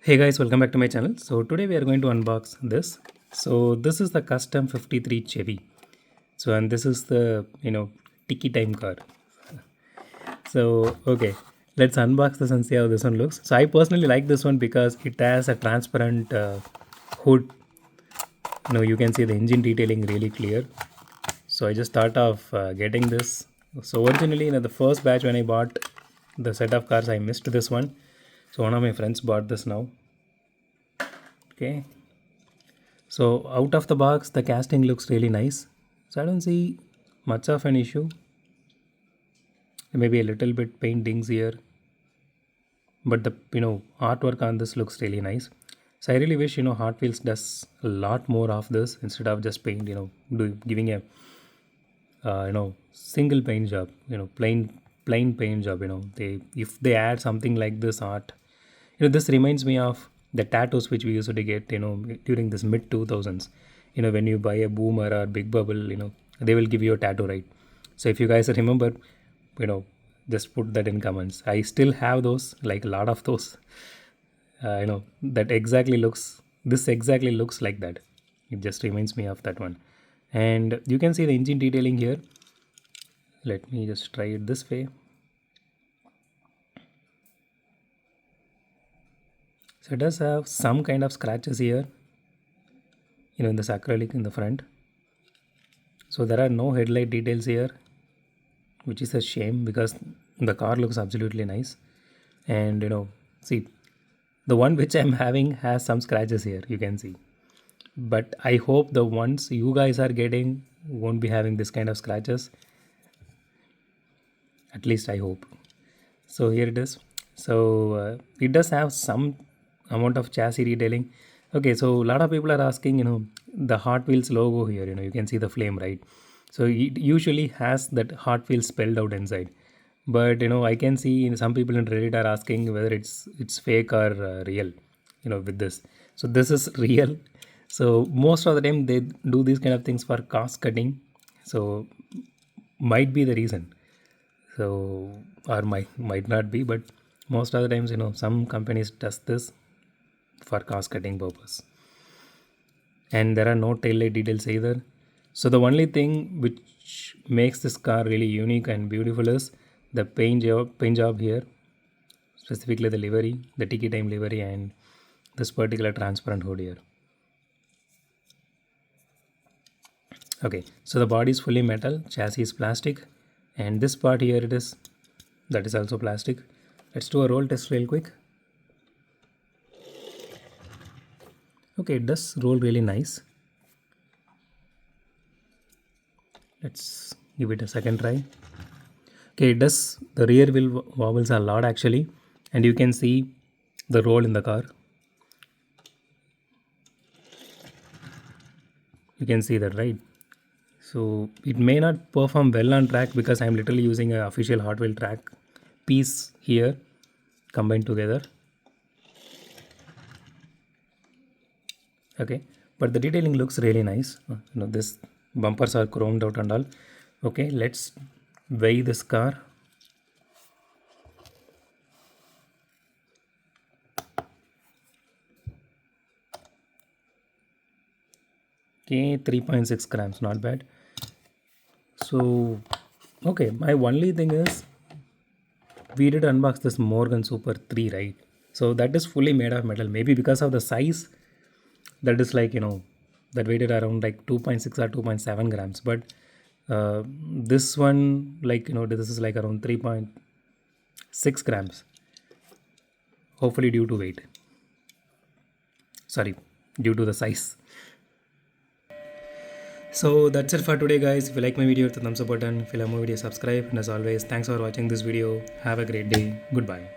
Hey guys, welcome back to my channel. So today we are going to unbox this. So this is the custom 53 Chevy. So and this is the tiki time car. So okay, let's unbox this and see how this one looks. So I personally like this one because it has a transparent hood. You can see the engine detailing really clear. So I just thought of getting this. So originally, the first batch when I bought the set of cars, I missed this one. So one of my friends bought this now. Okay. So out of the box, the casting looks really nice. So I don't see much of an issue. Maybe a little bit paintings here, but the artwork on this looks really nice. So I really wish Hot Wheels does a lot more of this instead of just paint. Giving a single paint job. Plain paint job. They if they add something like this art, this reminds me of the tattoos which we used to get during this mid 2000s. When you buy a Boomer or Big Bubble, they will give you a tattoo, right? So if you guys remember, you know just put that in comments. I still have those, like a lot of those. That exactly looks this exactly looks like that. It just reminds me of that one. And you can see the engine detailing here. Let me just try it this way. So it does have some kind of scratches here, in this acrylic in the front. So there are no headlight details here, which is a shame because the car looks absolutely nice. And see, the one which I'm having has some scratches here, you can see. But I hope the ones you guys are getting won't be having this kind of scratches. At least I hope. So here it is. So it does have some amount of chassis detailing. Okay, so a lot of people are asking, the Hot Wheels logo here. You can see the flame, right? So it usually has that Hot Wheels spelled out inside. But I can see some people in Reddit are asking whether it's fake or real. With this. So this is real. So most of the time they do these kind of things for cost cutting. So might be the reason. So or might not be, but most of the times some companies does this for cost cutting purpose. And there are no tail light details either. So the only thing which makes this car really unique and beautiful is the paint job here, specifically the livery, the tiki time livery, and this particular transparent hood here. Okay, so the body is fully metal, chassis is plastic, and this part here it is, that is also plastic. Let's do a roll test real quick. Okay, it does roll really nice. Let's give it a second try. Okay, it does, the rear wheel wobbles a lot actually, and you can see the roll in the car. You can see that, right? So it may not perform well on track because I'm literally using an official Hot Wheel track piece here combined together. Okay, but the detailing looks really nice. This bumpers are chromed out and all. Okay, let's weigh this car. Okay, 3.6 grams, not bad. So okay, my only thing is we did unbox this Morgan Super 3, right? So that is fully made of metal. Maybe because of the size, that is like that weighted around like 2.6 or 2.7 grams. But this one, like this is like around 3.6 grams. Hopefully due to weight. Sorry, due to the size. So that's it for today, guys. If you like my video, hit the thumbs up button. If you like my video, subscribe. And as always, thanks for watching this video. Have a great day. Goodbye.